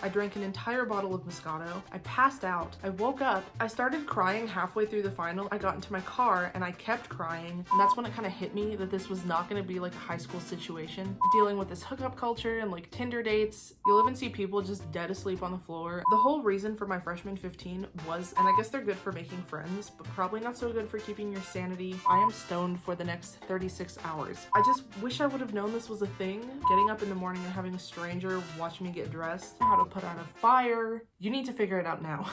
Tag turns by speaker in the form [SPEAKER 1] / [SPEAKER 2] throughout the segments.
[SPEAKER 1] I drank an entire bottle of Moscato. I passed out. I woke up. I started crying halfway through the final. I got into my car and I kept crying. And that's when it kind of hit me that this was not going to be like a high school situation. Dealing with this hookup culture and like Tinder dates. You'll even see people just dead asleep on the floor. The whole reason for my freshman 15 was, and I guess they're good for making friends, but probably not so good for keeping your sanity. I am stoned for the next 36 hours. I just wish I would have known this was a thing. Getting up in the morning and having a stranger watch me get dressed, how to put out a fire. You need to figure it out now.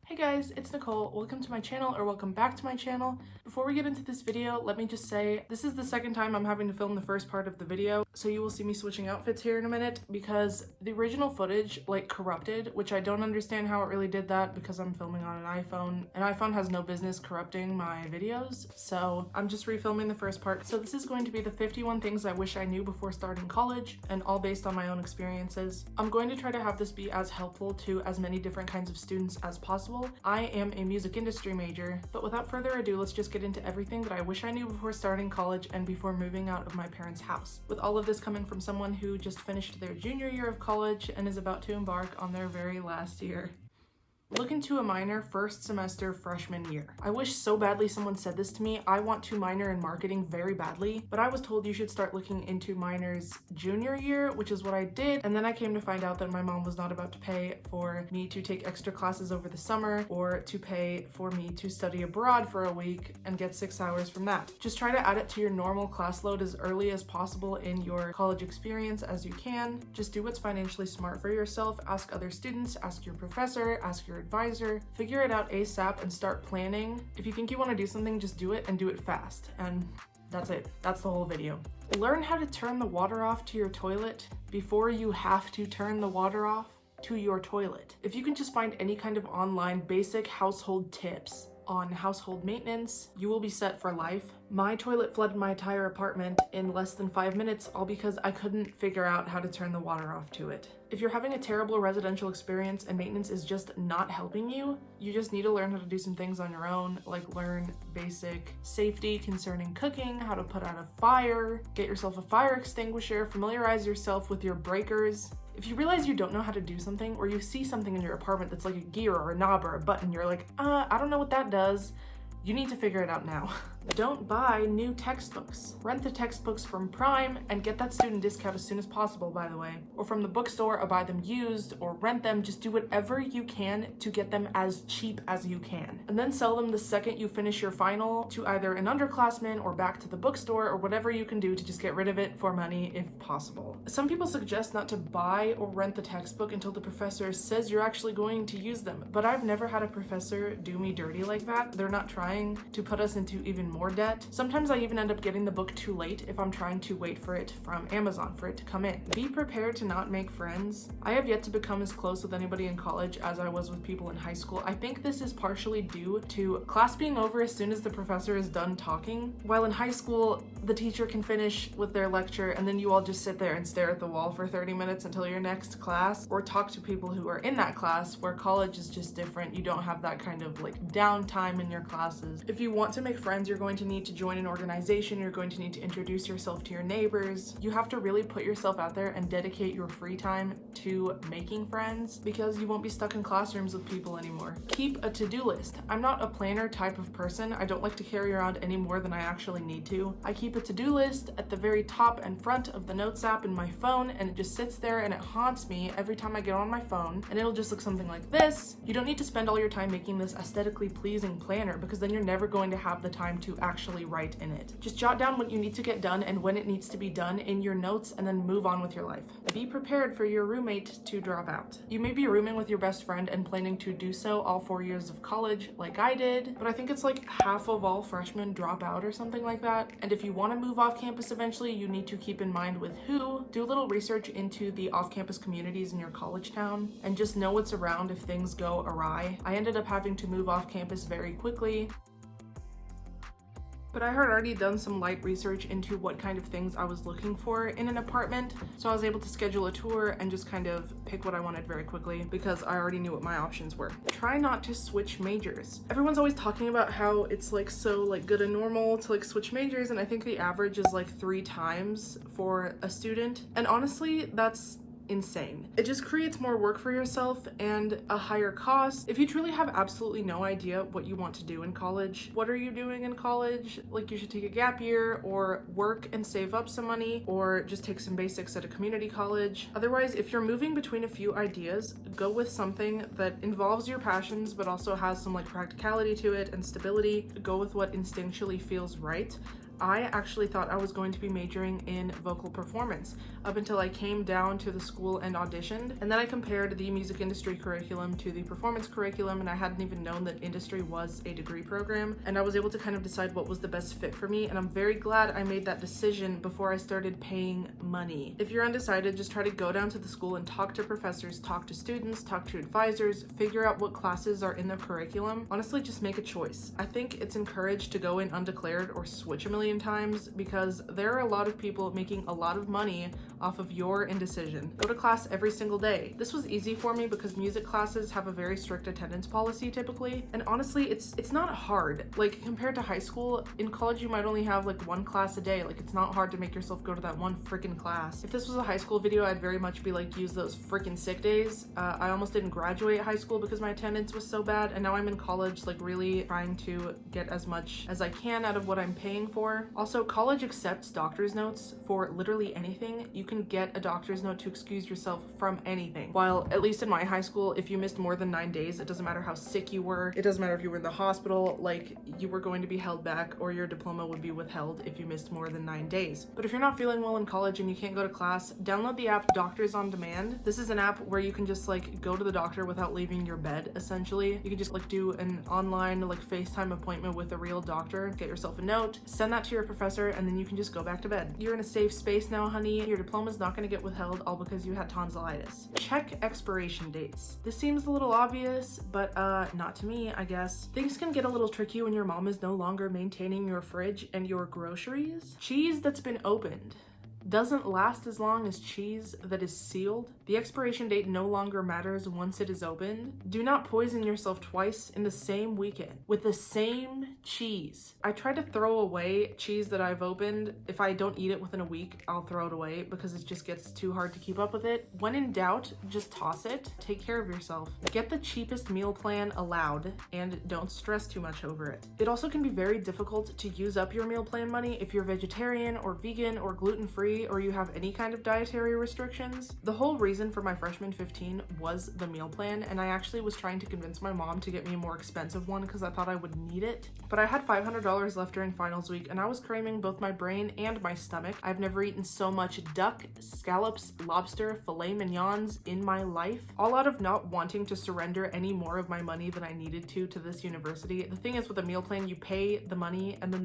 [SPEAKER 1] Hey guys, it's Nicole. Welcome to my channel, or welcome back to my channel. Before we get into this video, let me just say this is the second time I'm having to film the first part of the video, so you will see me switching outfits here in a minute because the original footage like corrupted, which I don't understand how it really did that because I'm filming on an iPhone. An iPhone has no business corrupting my videos, so I'm just refilming the first part. So this is going to be the 51 things I wish I knew before starting college, and all based on my own experiences. I'm going to try to have this be as helpful to as many different kinds of students as possible. I am a music industry major, but without further ado, let's just get into everything that I wish I knew before starting college and before moving out of my parents' house. With all of this coming from someone who just finished their junior year of college and is about to embark on their very last year. Look into a minor first semester freshman year. I wish so badly someone said this to me. I want to minor in marketing very badly, but I was told you should start looking into minors junior year, which is what I did. And then I came to find out that my mom was not about to pay for me to take extra classes over the summer or to pay for me to study abroad for a week and get 6 hours from that. Just try to add it to your normal class load as early as possible in your college experience as you can. Just do what's financially smart for yourself. Ask other students, ask your professor, ask your advisor, figure it out ASAP and start planning. If you think you want to do something, just do it and do it fast. And that's it. That's the whole video. Learn how to turn the water off to your toilet before you have to turn the water off to your toilet. If you can just find any kind of online basic household tips on household maintenance, you will be set for life. My toilet flooded my entire apartment in less than 5 minutes, all because I couldn't figure out how to turn the water off to it. If you're having a terrible residential experience and maintenance is just not helping you, you just need to learn how to do some things on your own, like learn basic safety concerning cooking, how to put out a fire, get yourself a fire extinguisher, familiarize yourself with your breakers. If you realize you don't know how to do something, or you see something in your apartment that's like a gear or a knob or a button, you're like, I don't know what that does, you need to figure it out now. Don't buy new textbooks. Rent the textbooks from Prime and get that student discount as soon as possible, by the way. Or from the bookstore, or buy them used, or rent them. Just do whatever you can to get them as cheap as you can. And then sell them the second you finish your final to either an underclassman or back to the bookstore, or whatever you can do to just get rid of it for money if possible. Some people suggest not to buy or rent the textbook until the professor says you're actually going to use them, but I've never had a professor do me dirty like that. They're not trying to put us into even more debt. Sometimes I even end up getting the book too late if I'm trying to wait for it from Amazon for it to come in. Be prepared to not make friends. I have yet to become as close with anybody in college as I was with people in high school. I think this is partially due to class being over as soon as the professor is done talking. While in high school, the teacher can finish with their lecture and then you all just sit there and stare at the wall for 30 minutes until your next class, or talk to people who are in that class, where college is just different. You don't have that kind of like downtime in your classes. If you want to make friends, you're going to need to join an organization. You're going to need to introduce yourself to your neighbors. You have to really put yourself out there and dedicate your free time to making friends, because you won't be stuck in classrooms with people anymore. Keep a to-do list. I'm not a planner type of person. I don't like to carry around any more than I actually need to. I keep a to-do list at the very top and front of the Notes app in my phone, and it just sits there and it haunts me every time I get on my phone, and it'll just look something like this. You don't need to spend all your time making this aesthetically pleasing planner, because then you're never going to have the time to actually write in it. Just jot down what you need to get done and when it needs to be done in your notes, and then move on with your life. Be prepared for your roommate to drop out. You may be rooming with your best friend and planning to do so all 4 years of college like I did, but I think it's like half of all freshmen drop out or something like that. And if you want to move off campus eventually, you need to keep in mind with who. Do a little research into the off-campus communities in your college town and just know what's around if things go awry. I ended up having to move off campus very quickly. but I had already done some light research into what kind of things I was looking for in an apartment, so I was able to schedule a tour and just kind of pick what I wanted very quickly because I already knew what my options were. Try not to switch majors. Everyone's always talking about how it's like so like good and normal to like switch majors, and I think the average is like 3 times for a student, and honestly that's insane. It just creates more work for yourself and a higher cost. If you truly have absolutely no idea what you want to do in college, what are you doing in college? Like, you should take a gap year or work and save up some money, or just take some basics at a community college. Otherwise, if you're moving between a few ideas, go with something that involves your passions but also has some like practicality to it and stability. Go with what instinctually feels right. I actually thought I was going to be majoring in vocal performance up until I came down to the school and auditioned, and then I compared the music industry curriculum to the performance curriculum, and I hadn't even known that industry was a degree program, and I was able to kind of decide what was the best fit for me, and I'm very glad I made that decision before I started paying money. If you're undecided, just try to go down to the school and talk to professors, talk to students, talk to advisors, figure out what classes are in the curriculum. Honestly, just make a choice. I think it's encouraged to go in undeclared or switch a million times because there are a lot of people making a lot of money off of your indecision. Go to class every single day. This was easy for me because music classes have a very strict attendance policy typically, and honestly it's not hard. Like, compared to high school, in college you might only have like 1 class a day. Like, it's not hard to make yourself go to that one freaking class. If this was a high school video, I'd very much be like, use those freaking sick days. I almost didn't graduate high school because my attendance was so bad, and now I'm in college like really trying to get as much as I can out of what I'm paying for. Also, college accepts doctor's notes for literally anything. You can get a doctor's note to excuse yourself from anything. While at least in my high school, if you missed more than 9 days, it doesn't matter how sick you were, it doesn't matter if you were in the hospital, like, you were going to be held back, or your diploma would be withheld if you missed more than 9 days. But if you're not feeling well in college and you can't go to class, download the app Doctors on Demand. This is an app where you can just like go to the doctor without leaving your bed, essentially. You can just like do an online like FaceTime appointment with a real doctor, get yourself a note, send that to your professor, and then you can just go back to bed. You're in a safe space now, honey. Your diploma's not going to get withheld all because you had tonsillitis. Check expiration dates. This seems a little obvious, but not to me, I guess. Things can get a little tricky when your mom is no longer maintaining your fridge and your groceries. Cheese that's been opened doesn't last as long as cheese that is sealed. The expiration date no longer matters once it is opened. Do not poison yourself twice in the same weekend with the same cheese. I try to throw away cheese that I've opened. If I don't eat it within a week, I'll throw it away because it just gets too hard to keep up with it. When in doubt, just toss it. Take care of yourself. Get the cheapest meal plan allowed and don't stress too much over it. It also can be very difficult to use up your meal plan money if you're vegetarian or vegan or gluten-free, or you have any kind of dietary restrictions. The whole reason for my freshman 15 was the meal plan, and I actually was trying to convince my mom to get me a more expensive one because I thought I would need it. But I had $500 left during finals week, and I was craving both my brain and my stomach. I've never eaten so much duck, scallops, lobster, filet mignons in my life, all out of not wanting to surrender any more of my money than I needed to this university. The thing is, with a meal plan, you pay the money, and then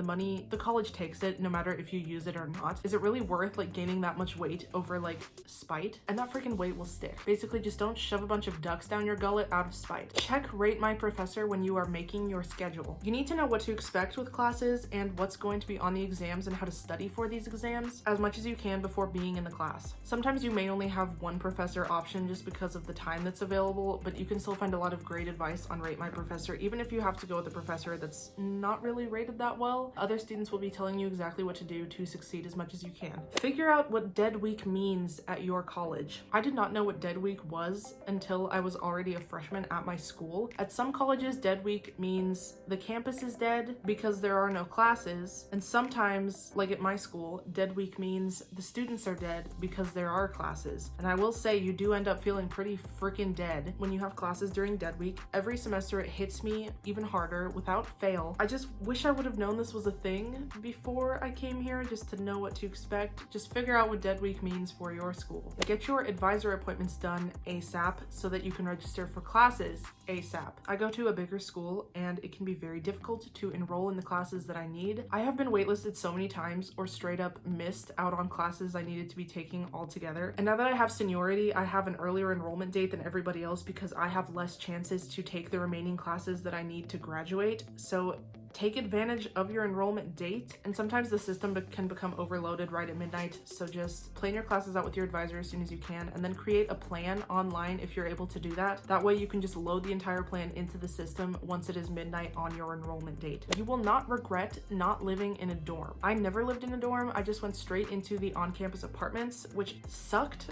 [SPEAKER 1] the college takes it no matter if you use it or not. Is it really worth like gaining that much weight over like spite? And that freaking weight will stick. Basically, just don't shove a bunch of ducks down your gullet out of spite. Check Rate My Professor when you are making your schedule. You need to know what to expect with classes and what's going to be on the exams and how to study for these exams as much as you can before being in the class. Sometimes you may only have one professor option just because of the time that's available, but you can still find a lot of great advice on Rate My Professor, even if you have to go with a professor that's not really rated that well. Other students will be telling you exactly what to do to succeed as much as you can. Figure out what dead week means at your college. I did not know what dead week was until I was already a freshman at my school. At some colleges, dead week means the campus is dead because there are no classes, and sometimes, like at my school, dead week means the students are dead because there are classes. And I will say, you do end up feeling pretty freaking dead when you have classes during dead week. Every semester it hits me even harder without fail. I just wish I would have known this was a thing before I came here, just to know what to expect. Just figure out what dead week means for your school. Get your advisor appointments done ASAP so that you can register for classes ASAP. I go to a bigger school and it can be very difficult to enroll in the classes that I need. I have been waitlisted so many times or straight up missed out on classes I needed to be taking altogether. And now that I have seniority, I have an earlier enrollment date than everybody else because I have less chances to take the remaining classes that I need to graduate. So take advantage of your enrollment date. And sometimes the system can become overloaded right at midnight. So just plan your classes out with your advisor as soon as you can, and then create a plan online if you're able to do that. That way you can just load the entire plan into the system once it is midnight on your enrollment date. You will not regret not living in a dorm. I never lived in a dorm. I just went straight into the on-campus apartments, which sucked.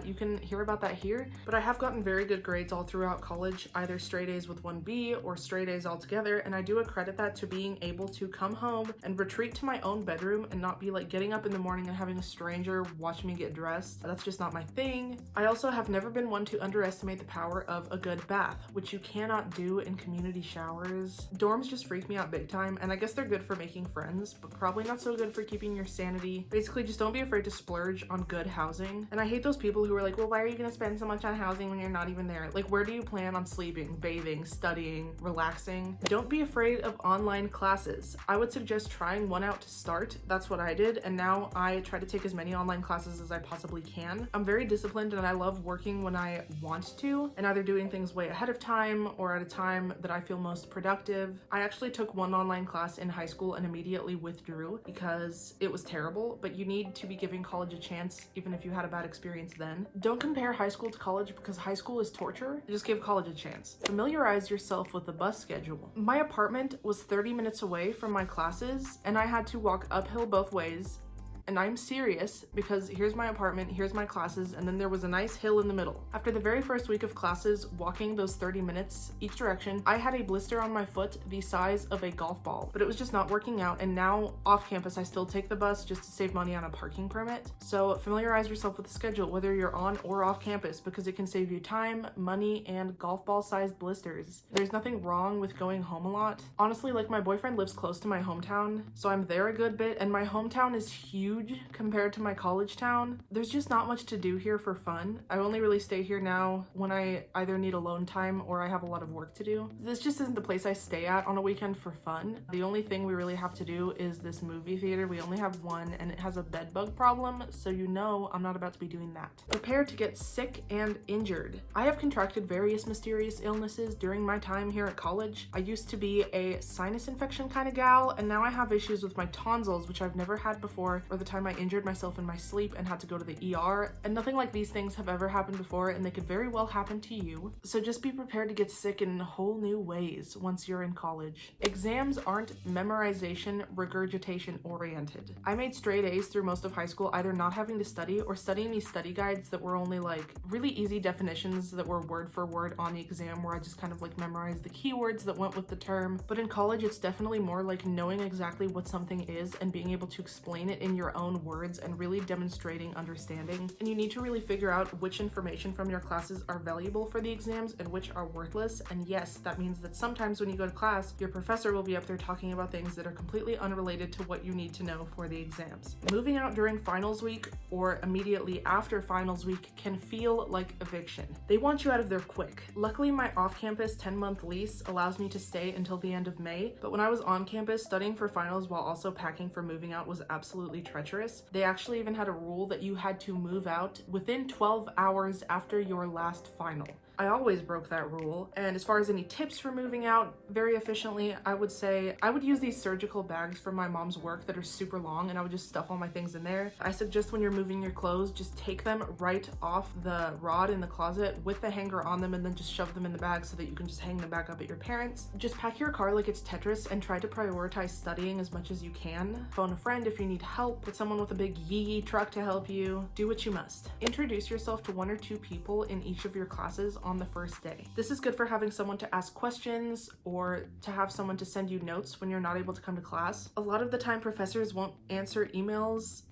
[SPEAKER 1] You can hear about that here, but I have gotten very good grades all throughout college, either straight A's with 1B or straight A's altogether, and I do accredit that to being able to come home and retreat to my own bedroom and not be like getting up in the morning and having a stranger watch me get dressed. That's just not my thing. I also have never been one to underestimate the power of a good bath, which you cannot do in community showers. Dorms just freak me out big time, and I guess they're good for making friends, but probably not so good for keeping your sanity. Basically, just don't be afraid to splurge on good housing. And I hate those people who are like, well, why are you gonna spend so much on housing when you're not even there? Like, where do you plan on sleeping, bathing, studying, relaxing? Don't be afraid of online classes. I would suggest trying one out to start. That's what I did, and now I try to take as many online classes as I possibly can. I'm very disciplined and I love working when I want to, and either doing things way ahead of time or at a time that I feel most productive. I actually took one online class in high school and immediately withdrew because it was terrible, but you need to be giving college a chance even if you had a bad experience then. Don't compare high school to college because high school is torture. Just give college a chance. Familiarize yourself with the bus schedule. My apartment was 30 minutes away from my classes and I had to walk uphill both ways. And I'm serious because here's my apartment, here's my classes, and then there was a nice hill in the middle. After the very first week of classes, walking those 30 minutes each direction, I had a blister on my foot the size of a golf ball, but it was just not working out. And now off campus, I still take the bus just to save money on a parking permit. So familiarize yourself with the schedule, whether you're on or off campus, because it can save you time, money, and golf ball sized blisters. There's nothing wrong with going home a lot. Honestly, like my boyfriend lives close to my hometown, so I'm there a good bit, and my hometown is huge compared to my college town. There's just not much to do here for fun. I only really stay here now when I either need alone time or I have a lot of work to do. This just isn't the place I stay at on a weekend for fun. The only thing we really have to do is this movie theater. We only have one and it has a bed bug problem, so you know I'm not about to be doing that. Prepare to get sick and injured. I have contracted various mysterious illnesses during my time here at college. I used to be a sinus infection kind of gal, and now I have issues with my tonsils, which I've never had before, or the time I injured myself in my sleep and had to go to the ER, and nothing like these things have ever happened before, and they could very well happen to you. So just be prepared to get sick in whole new ways once you're in college. Exams aren't memorization, regurgitation oriented. I made straight A's through most of high school, either not having to study or studying these study guides that were only like really easy definitions that were word for word on the exam, where I just kind of like memorized the keywords that went with the term. But in college, it's definitely more like knowing exactly what something is and being able to explain it in your own words and really demonstrating understanding. And you need to really figure out which information from your classes are valuable for the exams and which are worthless. And yes, that means that sometimes when you go to class, your professor will be up there talking about things that are completely unrelated to what you need to know for the exams. Moving out during finals week or immediately after finals week can feel like eviction. They want you out of there quick. Luckily, my off-campus 10-month lease allows me to stay until the end of May, but when I was on campus studying for finals while also packing for moving out was absolutely treacherous. They actually even had a rule that you had to move out within 12 hours after your last final. I always broke that rule. And as far as any tips for moving out very efficiently, I would say I would use these surgical bags from my mom's work that are super long, and I would just stuff all my things in there. I suggest when you're moving your clothes, just take them right off the rod in the closet with the hanger on them and then just shove them in the bag so that you can just hang them back up at your parents'. Just pack your car like it's Tetris and try to prioritize studying as much as you can. Phone a friend if you need help. Get someone with a big yee truck to help you. Do what you must. Introduce yourself to 1 or 2 people in each of your classes on the first day. This is good for having someone to ask questions or to have someone to send you notes when you're not able to come to class. A lot of the time professors won't answer emails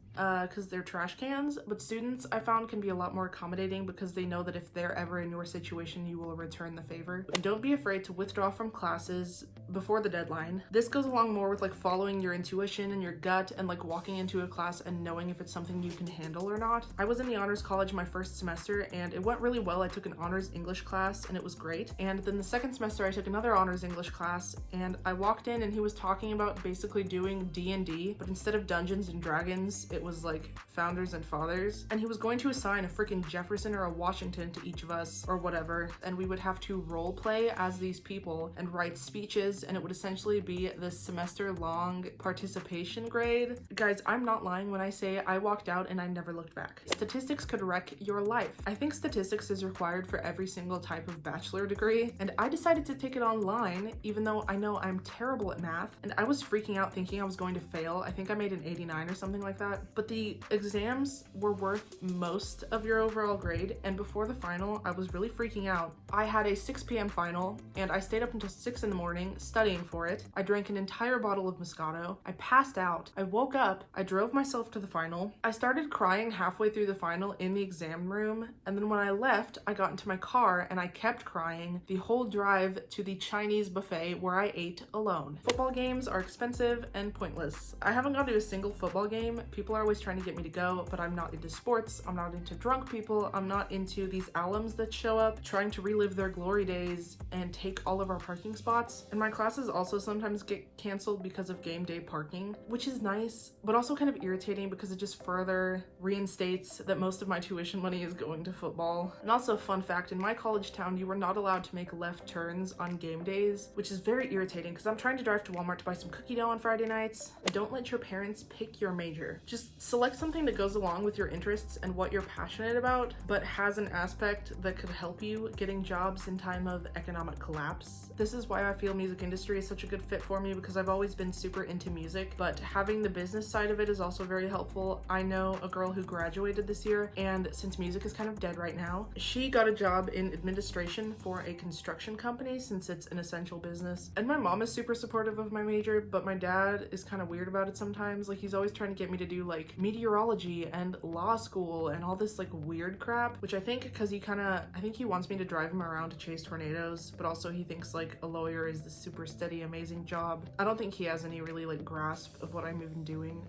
[SPEAKER 1] because they're trash cans, but students I found can be a lot more accommodating because they know that if they're ever in your situation, you will return the favor. And don't be afraid to withdraw from classes before the deadline. This goes along more with like following your intuition and your gut and like walking into a class and knowing if it's something you can handle or not. I was in the honors college my first semester and it went really well. I took an honors English class and it was great. And then the second semester I took another honors English class and I walked in and he was talking about basically doing D&D, but instead of Dungeons and Dragons, it was like founders and fathers, and he was going to assign a freaking Jefferson or a Washington to each of us or whatever, and we would have to role play as these people and write speeches, and it would essentially be this semester-long participation grade. Guys, I'm not lying when I say I walked out and I never looked back. Statistics could wreck your life. I think statistics is required for every single type of bachelor degree, and I decided to take it online even though I know I'm terrible at math, and I was freaking out thinking I was going to fail. I think I made an 89 or something like that, but the exams were worth most of your overall grade, and before the final I was really freaking out. I had a 6 p.m. final and I stayed up until 6 in the morning studying for it. I drank an entire bottle of Moscato. I passed out. I woke up. I drove myself to the final. I started crying halfway through the final in the exam room, and then when I left I got into my car and I kept crying the whole drive to the Chinese buffet where I ate alone. Football games are expensive and pointless. I haven't gone to a single football game. People are always trying to get me to go, but I'm not into sports. I'm not into drunk people. I'm not into these alums that show up trying to relive their glory days and take all of our parking spots. And my classes also sometimes get canceled because of game day parking, which is nice, but also kind of irritating because it just further reinstates that most of my tuition money is going to football. And also, fun fact, in my college town, you were not allowed to make left turns on game days, which is very irritating because I'm trying to drive to Walmart to buy some cookie dough on Friday nights. Don't let your parents pick your major. Just select something that goes along with your interests and what you're passionate about, but has an aspect that could help you getting jobs in time of economic collapse. This is why I feel music industry is such a good fit for me, because I've always been super into music, but having the business side of it is also very helpful. I know a girl who graduated this year, and since music is kind of dead right now, she got a job in administration for a construction company since it's an essential business. And my mom is super supportive of my major, but my dad is kind of weird about it sometimes. Like, he's always trying to get me to do like meteorology and law school and all this like weird crap, which I think because I think he wants me to drive him around to chase tornadoes, but also he thinks like a lawyer is this super steady, amazing job. I don't think he has any really like grasp of what I'm even doing.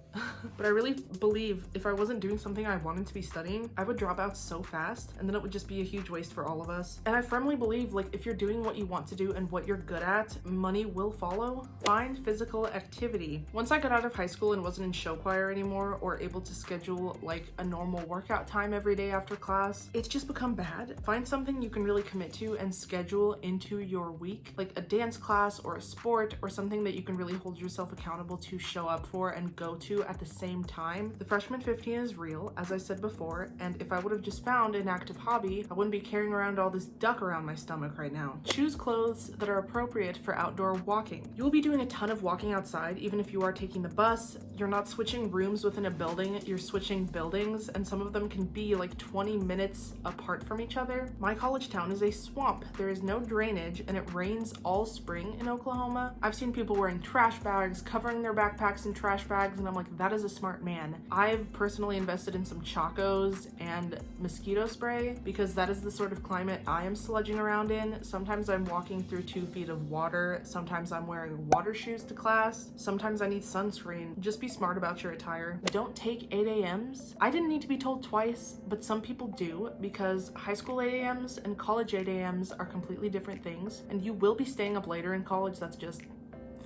[SPEAKER 1] But I really believe if I wasn't doing something I wanted to be studying, I would drop out so fast, and then it would just be a huge waste for all of us. And I firmly believe like if you're doing what you want to do and what you're good at, money will follow. Find physical activity. Once I got out of high school and wasn't in show choir anymore or able to schedule like a normal workout time every day after class, it's just become bad. Find something you can really commit to and schedule into your week, like a dance class or a sport or something that you can really hold yourself accountable to show up for and go to at the same time. The freshman 15 is real, as I said before, and if I would have just found an active hobby, I wouldn't be carrying around all this duck around my stomach right now. Choose clothes that are appropriate for outdoor walking. You will be doing a ton of walking outside, even if you are taking the bus. You're not switching rooms within a building, you're switching buildings, and some of them can be like 20 minutes apart from each other. My college town is a swamp. There is no drainage, and it rains all spring in Oklahoma. I've seen people wearing trash bags, covering their backpacks in trash bags, and I'm like, that is a smart man. I've personally invested in some Chacos and mosquito spray because that is the sort of climate I am sludging around in. Sometimes I'm walking through 2 feet of water. Sometimes I'm wearing water shoes to class. Sometimes I need sunscreen. Just be smart about your attire. Don't take 8 a.m.s. I didn't need to be told twice, but some people do, because high school 8 a.m.s and college 8 a.m.s are completely different things, and you will be staying up later in college. That's just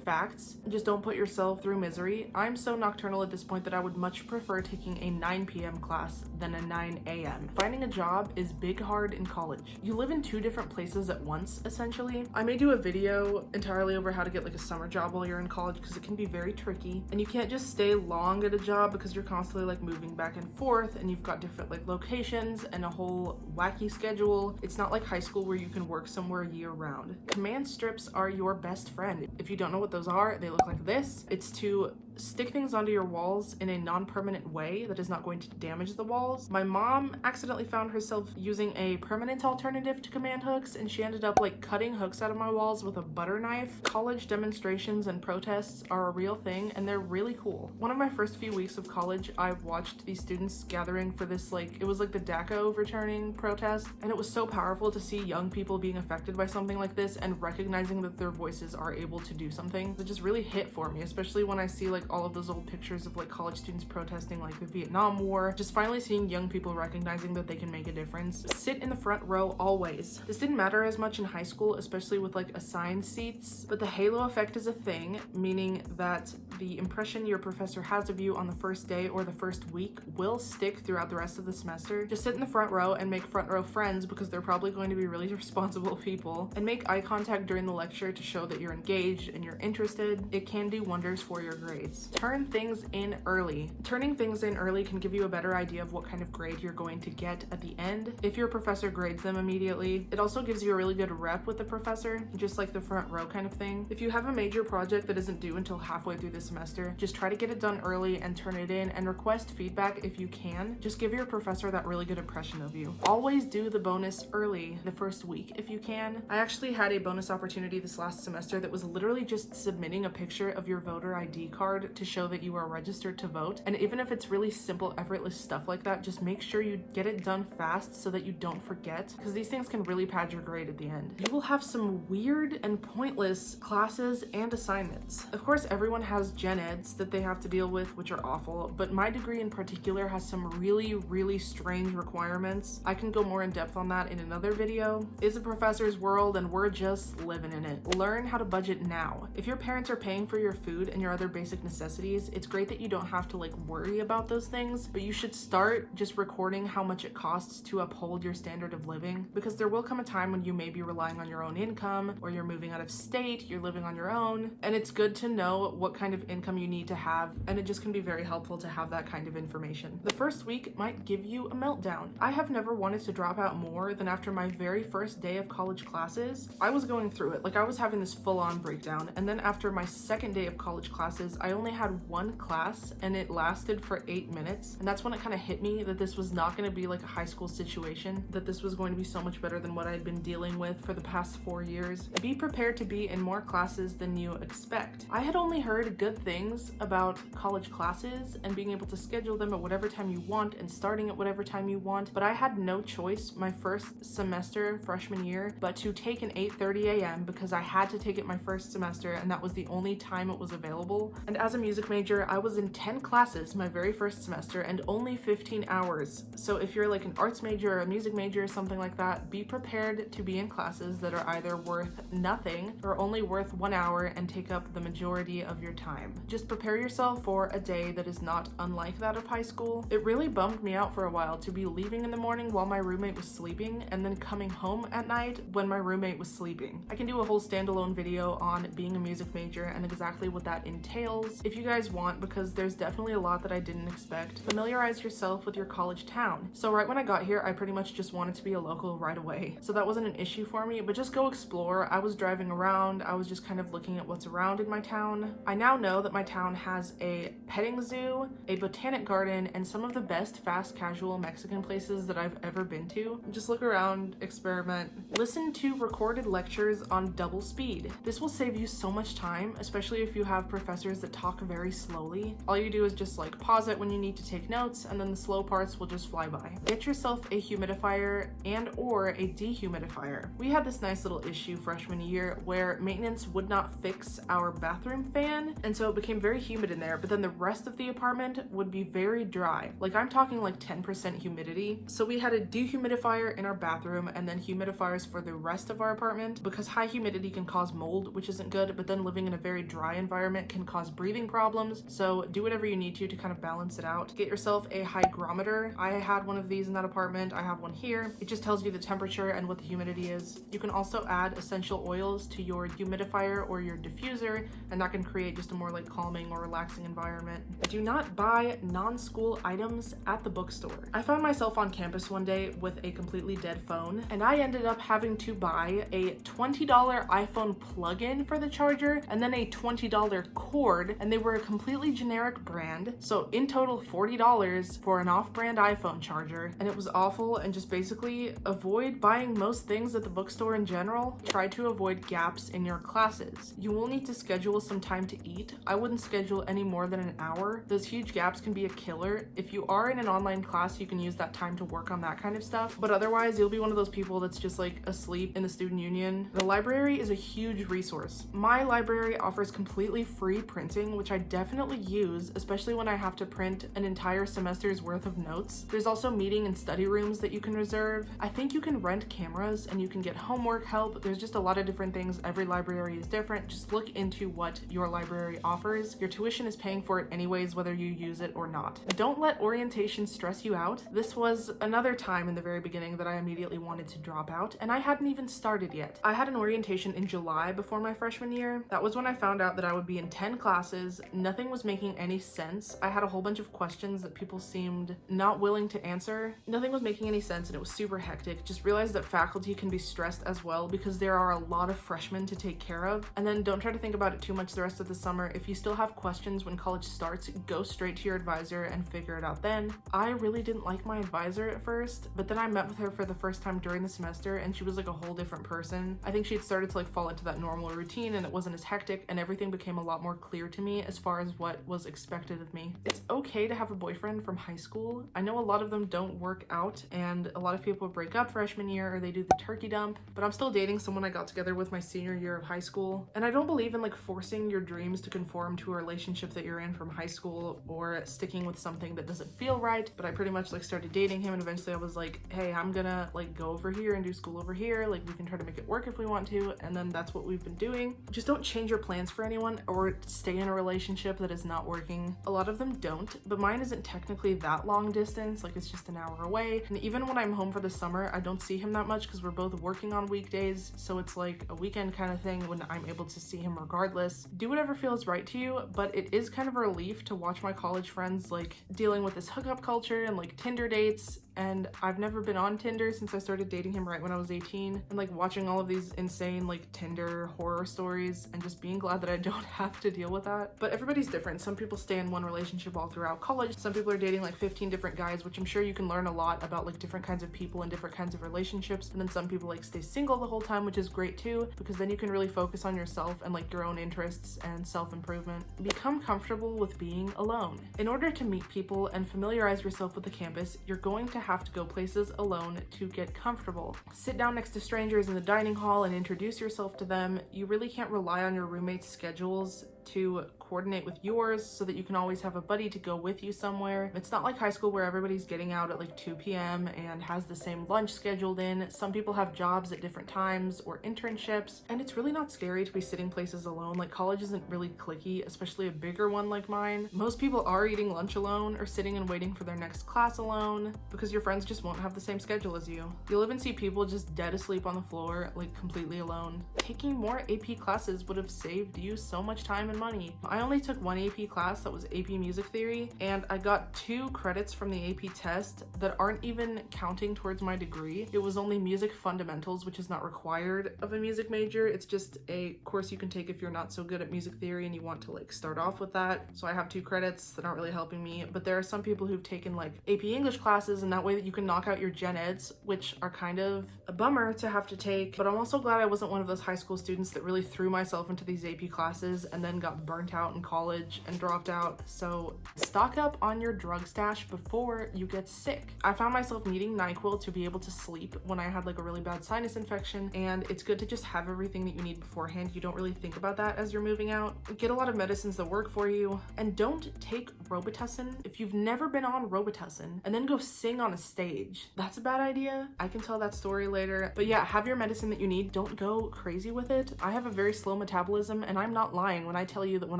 [SPEAKER 1] facts. Just don't put yourself through misery. I'm so nocturnal at this point that I would much prefer taking a 9 p.m. class than a 9 a.m. Finding a job is big hard in college. You live in 2 different places at once, essentially. I may do a video entirely over how to get like a summer job while you're in college, because it can be very tricky, and you can't just stay long at a job because you're constantly like moving back and forth, and you've got different like locations and a whole wacky schedule. It's not like high school where you can work somewhere year round. Command strips are your best friend. If you don't know what those are, they look like this. It's to stick things onto your walls in a non-permanent way that is not going to damage the walls. My mom accidentally found herself using a permanent alternative to command hooks, and she ended up like cutting hooks out of my walls with a butter knife. College demonstrations and protests are a real thing, and they're really cool. One of my first few weeks of college, I watched these students gathering for this it was like the DACA overturning protest, and it was so powerful to see young people being affected by something like this and recognizing that their voices are able to do something. It just really hit for me, especially when I see like all of those old pictures of like college students protesting like the Vietnam War. Just finally seeing young people recognizing that they can make a difference. Sit in the front row always. This didn't matter as much in high school, especially with like assigned seats, but the halo effect is a thing, meaning that the impression your professor has of you on the first day or the first week will stick throughout the rest of the semester. Just sit in the front row and make front row friends because they're probably going to be really responsible people, and make eye contact during the lecture to show that you're engaged and you're interested. It can do wonders for your grades. Turn things in early. Turning things in early can give you a better idea of what kind of grade you're going to get at the end if your professor grades them immediately. It also gives you a really good rep with the professor, just like the front row kind of thing. If you have a major project that isn't due until halfway through the semester, just try to get it done early and turn it in, and request feedback if you can. Just give your professor that really good impression of you. Always do the bonus early, the first week if you can. I actually had a bonus opportunity this last semester that was literally just submitting a picture of your voter ID card to show that you are registered to vote. And even if it's really simple, effortless stuff like that, just make sure you get it done fast so that you don't forget, because these things can really pad your grade at the end. You will have some weird and pointless classes and assignments. Of course, everyone has gen eds that they have to deal with, which are awful, but my degree in particular has some really strange requirements. I can go more in depth on that in another video. It's a professor's world and we're just living in it. Learn how to budget now. If your parents are paying for your food and your other basic necessities, it's great that you don't have to worry about those things, but you should start just recording how much it costs to uphold your standard of living, because there will come a time when you may be relying on your own income, or you're moving out of state, you're living on your own, and it's good to know what kind of income you need to have, and it just can be very helpful to have that kind of information. The first week might give you a meltdown. I have never wanted to drop out more than after my very first day of college classes. I was going through it, I was having this full-on breakdown, and then after my second day of college classes, I only had one class and it lasted for 8 minutes, and that's when it kind of hit me that this was not going to be like a high school situation, that this was going to be so much better than what I'd been dealing with for the past 4 years. Be prepared to be in more classes than you expect. I had only heard good things about college classes and being able to schedule them at whatever time you want and starting at whatever time you want, but I had no choice my first semester freshman year but to take an 8:30 a.m. because I had to take it my first semester and that was the only time it was available. And as a music major, I was in 10 classes my very first semester and only 15 hours. So if you're like an arts major or a music major or something like that, be prepared to be in classes that are either worth nothing or only worth 1 hour and take up the majority of your time. Just prepare yourself for a day that is not unlike that of high school. It really bummed me out for a while to be leaving in the morning while my roommate was sleeping and then coming home at night when my roommate was sleeping. I can do a whole standalone video on being a music major and exactly what that entails if you guys want, because there's definitely a lot that I didn't expect. Familiarize yourself with your college town. So right when I got here, I pretty much just wanted to be a local right away. So that wasn't an issue for me, but just go explore. I was driving around, I was just kind of looking at what's around in my town. I now know that my town has a petting zoo, a botanic garden, and some of the best fast casual Mexican places that I've ever been to. Just look around, experiment. Listen to recorded lectures on double speed. This will save you so much time, especially if you have professors that talk very slowly. All you do is just pause it when you need to take notes, and then the slow parts will just fly by. Get yourself a humidifier and or a dehumidifier. We had this nice little issue freshman year where maintenance would not fix our bathroom fan, and so it became very humid in there, but then the rest of the apartment would be very dry. I'm talking 10% humidity. So we had a dehumidifier in our bathroom and then humidifiers for the rest of our apartment, because high humidity can cause mold, which isn't good, but then living in a very dry environment can cause breathing problems. So do whatever you need to kind of balance it out. Get yourself a hygrometer. I had one of these in that apartment. I have one here. It just tells you the temperature and what the humidity is. You can also add essential oils to your humidifier or your diffuser, and that can create just a more calming or relaxing environment. Do not buy non-school items at the bookstore. I found myself on campus one day with a completely dead phone, and I ended up having to buy a $20 iPhone plug-in for the charger and then a $20 cord, and they were a completely generic brand. So in total $40 for an off-brand iPhone charger, and it was awful. And just basically avoid buying most things at the bookstore in general. Try to avoid gaps in your classes. You will need to schedule some time to eat. I wouldn't schedule any more than an hour. Those huge gaps can be a killer. If you are in an online class, you can use that time to work on that kind of stuff, but otherwise you'll be one of those people that's just asleep in the student union. The library is a huge resource. My library offers completely free printing, which I definitely use, especially when I have to print an entire semester's worth of notes. There's also meeting and study rooms that you can reserve. I think you can rent cameras and you can get homework help. There's just a lot of different things. Every library is different. Just look into what your library offers offers, your tuition is paying for it anyways, whether you use it or not. Don't let orientation stress you out. This was another time in the very beginning that I immediately wanted to drop out, and I hadn't even started yet. I had an orientation in July before my freshman year. That was when I found out that I would be in 10 classes. Nothing was making any sense. I had a whole bunch of questions that people seemed not willing to answer. Nothing was making any sense, and it was super hectic. Just realized that faculty can be stressed as well because there are a lot of freshmen to take care of. And then don't try to think about it too much the rest of the summer. If you still have questions when college starts, go straight to your advisor and figure it out then. I really didn't like my advisor at first, but then I met with her for the first time during the semester, and she was like a whole different person. I think she had started to like fall into that normal routine, and it wasn't as hectic, and everything became a lot more clear to me as far as what was expected of me. It's okay to have a boyfriend from high school. I know a lot of them don't work out, and a lot of people break up freshman year or they do the turkey dump, but I'm still dating someone I got together with my senior year of high school. And I don't believe in like forcing your dreams to conform to a relationship that you're in from high school or sticking with something that doesn't feel right. But I pretty much like started dating him, and eventually I was like, hey, I'm gonna like go over here and do school over here. Like we can try to make it work if we want to. And then that's what we've been doing. Just don't change your plans for anyone or stay in a relationship that is not working. A lot of them don't, but mine isn't technically that long distance. Like it's just an hour away. And even when I'm home for the summer, I don't see him that much because we're both working on weekdays. So it's like a weekend kind of thing when I'm able to see him regardless. Do whatever feels right to you, but it is kind of a relief to watch my college friends like dealing with this hookup culture and like Tinder dates. And I've never been on Tinder since I started dating him right when I was 18, and like watching all of these insane like Tinder horror stories and just being glad that I don't have to deal with that. But everybody's different. Some people stay in one relationship all throughout college. Some people are dating like 15 different guys, which I'm sure you can learn a lot about like different kinds of people and different kinds of relationships. And then some people like stay single the whole time, which is great too, because then you can really focus on yourself and like your own interests and self-improvement. Become comfortable with being alone. In order to meet people and familiarize yourself with the campus, you're going to have to go places alone to get comfortable. Sit down next to strangers in the dining hall and introduce yourself to them. You really can't rely on your roommates' schedules to coordinate with yours so that you can always have a buddy to go with you somewhere. It's not like high school where everybody's getting out at like 2 p.m. and has the same lunch scheduled in. Some people have jobs at different times or internships, and it's really not scary to be sitting places alone. Like college isn't really cliquey, especially a bigger one like mine. Most people are eating lunch alone or sitting and waiting for their next class alone because your friends just won't have the same schedule as you. You'll even see people just dead asleep on the floor, like completely alone. Taking more AP classes would have saved you so much time and money. I only took one AP class that was AP Music Theory, and I got 2 credits from the AP test that aren't even counting towards my degree. It was only Music Fundamentals, which is not required of a music major. It's just a course you can take if you're not so good at music theory and you want to like start off with that. So I have 2 credits that aren't really helping me, but there are some people who've taken like AP English classes, and that way that you can knock out your gen eds, which are kind of a bummer to have to take. But I'm also glad I wasn't one of those high school students that really threw myself into these AP classes and then got burnt out in college and dropped out. So stock up on your drug stash before you get sick. I found myself needing NyQuil to be able to sleep when I had like a really bad sinus infection, and it's good to just have everything that you need beforehand. You don't really think about that as you're moving out. Get a lot of medicines that work for you, and don't take Robitussin if you've never been on Robitussin and then go sing on a stage. That's a bad idea. I can tell that story later. But yeah, have your medicine that you need. Don't go crazy with it. I have a very slow metabolism, and I'm not lying when I tell you that when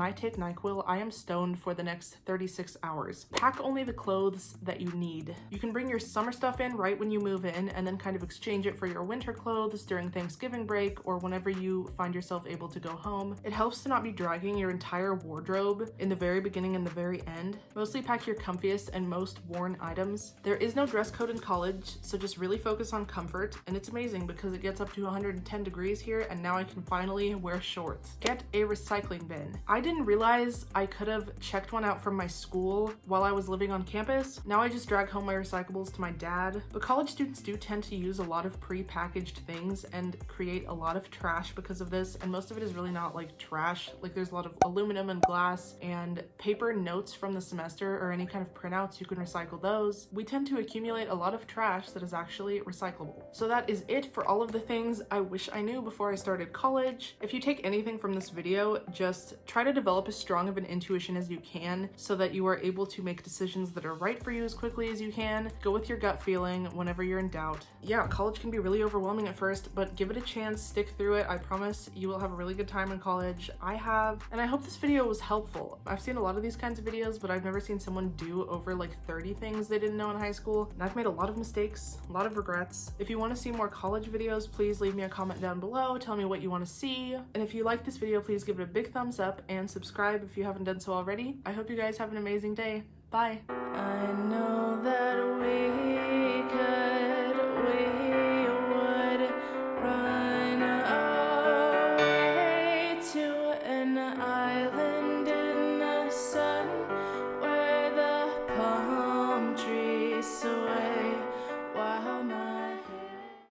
[SPEAKER 1] I take NyQuil, I am stoned for the next 36 hours. Pack only the clothes that you need. You can bring your summer stuff in right when you move in and then kind of exchange it for your winter clothes during Thanksgiving break or whenever you find yourself able to go home. It helps to not be dragging your entire wardrobe in the very beginning and the very end. Mostly pack your comfiest and most worn items. There is no dress code in college, so just really focus on comfort, and it's amazing because it gets up to 110 degrees here, and now I can finally wear shorts. Get a recycling bin. I didn't realize I could have checked one out from my school while I was living on campus. Now I just drag home my recyclables to my dad. But college students do tend to use a lot of pre-packaged things and create a lot of trash because of this, and most of it is really not like trash. Like there's a lot of aluminum and glass and paper notes from the semester or any kind of printouts. You can recycle those. We tend to accumulate a lot of trash that is actually recyclable. So that is it for all of the things I wish I knew before I started college. If you take anything from this video, just try to develop as strong of an intuition as you can so that you are able to make decisions that are right for you as quickly as you can. Go with your gut feeling whenever you're in doubt. Yeah, college can be really overwhelming at first, but give it a chance, stick through it. I promise you will have a really good time in college. I have, and I hope this video was helpful. I've seen a lot of these kinds of videos, but I've never seen someone do over like 30 things they didn't know in high school, and I've made a lot of mistakes, a lot of regrets. If you want to see more college videos, please leave me a comment down below, tell me what you want to see, and if you like this video, please give it a big thumbs up and subscribe if you haven't done so already. I hope you guys have an amazing day. Bye. I know that we could